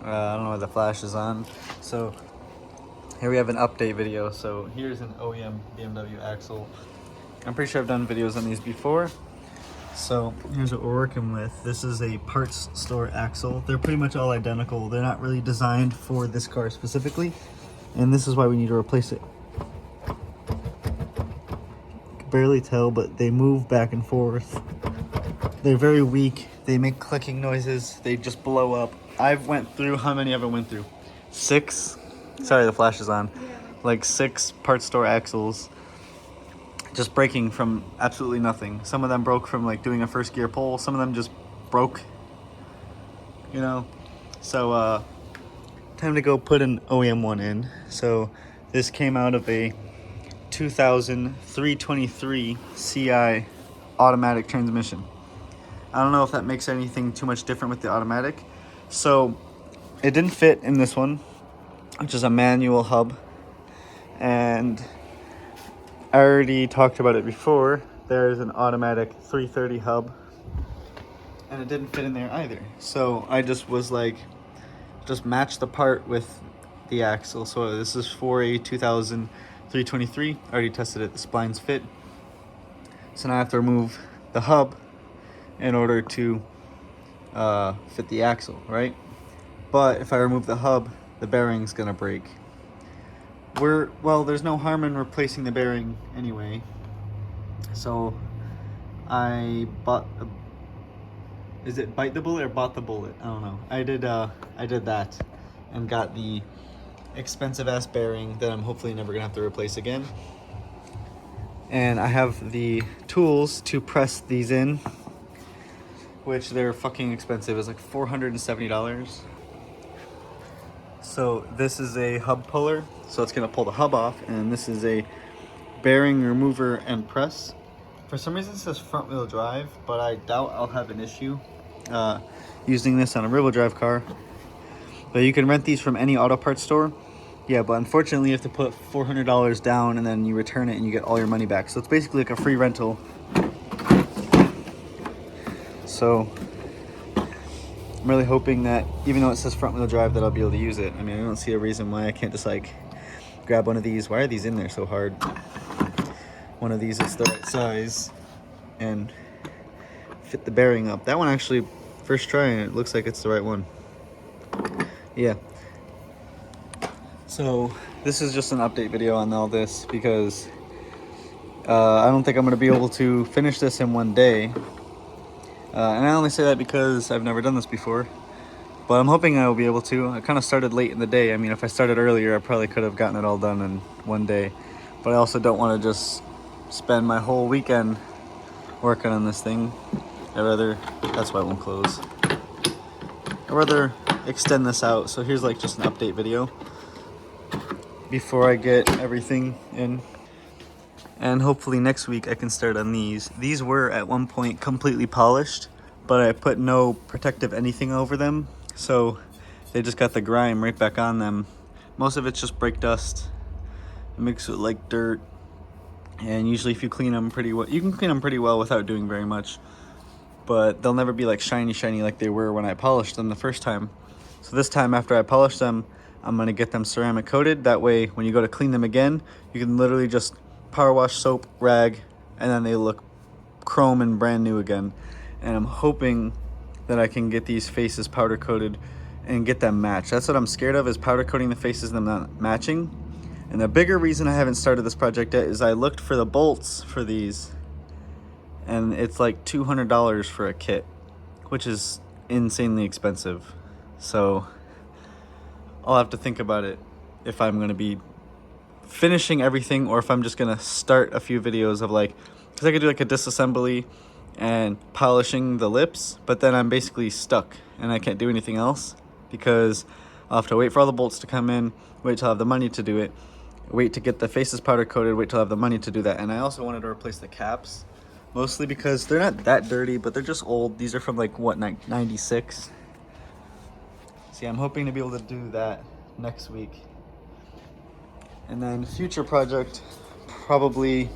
I don't know why the flash is on. So here we have an update video. So here's an OEM BMW axle. I'm pretty sure I've done videos on these before. So here's what we're working with. This is a parts store axle. They're pretty much all identical. They're not really designed for this car specifically. And this is why we need to replace it. You can barely tell, but they move back and forth. They're very weak. They make clicking noises. They just blow up. I've went through, how many have I went through? 6? Sorry, the flash is on. Like 6 parts store axles. Just breaking from absolutely nothing. Some of them broke from like doing a first gear pull. Some of them just broke, you know. So time to go put an OEM one in. So this came out of a 2003 CI automatic transmission. I don't know if that makes anything too much different with the automatic. So it didn't fit in this one, which is a manual hub. And I already talked about it before. There's an automatic 330 hub, and it didn't fit in there either. So I just was like, just match the part with the axle. So this is for a 2003. I already tested it, the splines fit. So now I have to remove the hub in order to fit the axle, right? But if I remove the hub, the bearing's gonna break. Well, there's no harm in replacing the bearing anyway. So I bought is it bite the bullet or bought the bullet? I don't know. I did that and got the expensive ass bearing that I'm hopefully never gonna have to replace again. And I have the tools to press these in, which they're fucking expensive. It's like $470. So this is a hub puller, so it's gonna pull the hub off, and this is a bearing remover and press. For some reason it says front wheel drive, but I doubt I'll have an issue using this on a rear wheel drive car. But you can rent these from any auto parts store. Yeah, but unfortunately you have to put $400 down and then you return it and you get all your money back. So it's basically like a free rental. So I'm really hoping that even though it says front wheel drive that I'll be able to use it. I mean, I don't see a reason why I can't just like grab one of these. Why are these in there so hard? One of these is the right size and fit the bearing up. That one actually, first try, and it looks like it's the right one. Yeah. So this is just an update video on all this because I don't think I'm going to be able to finish this in one day. And I only say that because I've never done this before, but I'm hoping I will be able to. I kind of started late in the day. I mean, if I started earlier, I probably could have gotten it all done in one day, but I also don't want to just spend my whole weekend working on this thing. That's why it won't close. I'd rather extend this out. So here's like just an update video before I get everything in. And hopefully next week I can start on these. These were at one point completely polished, but I put no protective anything over them. So they just got the grime right back on them. Most of it's just brake dust. It mixes with like dirt. And usually if you clean them pretty well, you can clean them pretty well without doing very much. But they'll never be like shiny like they were when I polished them the first time. So this time after I polish them, I'm gonna get them ceramic coated. That way when you go to clean them again, you can literally just power wash, soap, rag, and then they look chrome and brand new again. And I'm hoping that I can get these faces powder coated and get them matched. That's what I'm scared of, is powder coating the faces and them not matching. And the bigger reason I haven't started this project yet is I looked for the bolts for these, and it's like $200 for a kit, which is insanely expensive. So I'll have to think about it if I'm gonna be finishing everything or if I'm just gonna start a few videos of like, because I could do like a disassembly and polishing the lips, but then I'm basically stuck and I can't do anything else because I'll have to wait for all the bolts to come in, wait till I have the money to do it, wait to get the faces powder coated, wait till I have the money to do that. And I also wanted to replace the caps, mostly because they're not that dirty, but they're just old. These are from like what, 96. See, I'm hoping to be able to do that next week. And then future project, probably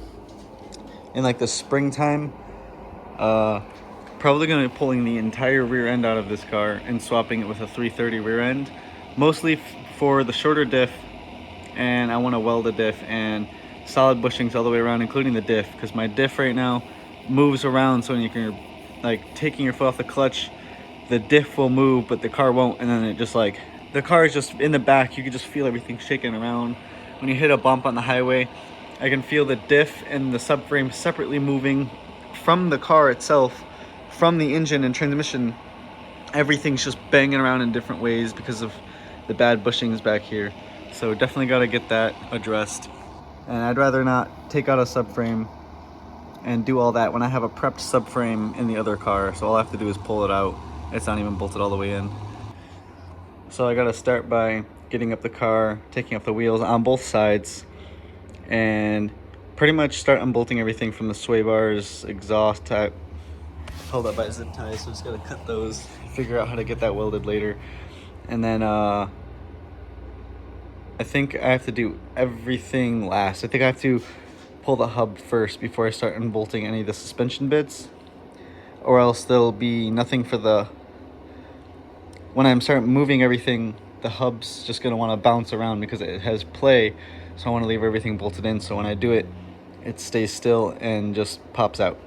in like the springtime, probably going to be pulling the entire rear end out of this car and swapping it with a 330 rear end, mostly for the shorter diff, and I want to weld the diff and solid bushings all the way around, including the diff, because my diff right now moves around. So when you're like taking your foot off the clutch, the diff will move but the car won't, and then it just like, the car is just in the back, you can just feel everything shaking around. When you hit a bump on the highway, I can feel the diff and the subframe separately moving from the car itself, from the engine and transmission. Everything's just banging around in different ways because of the bad bushings back here. So definitely got to get that addressed. And I'd rather not take out a subframe and do all that when I have a prepped subframe in the other car. So all I have to do is pull it out. It's not even bolted all the way in. So I got to start by getting up the car, taking off the wheels on both sides, and pretty much start unbolting everything from the sway bars, exhaust type, held up by zip ties. So just got to cut those, figure out how to get that welded later. And then I think I have to do everything last. I think I have to pull the hub first before I start unbolting any of the suspension bits, or else there'll be nothing for the, when I start moving everything, the hub's just going to want to bounce around because it has play. So I want to leave everything bolted in, so when I do it, it stays still and just pops out.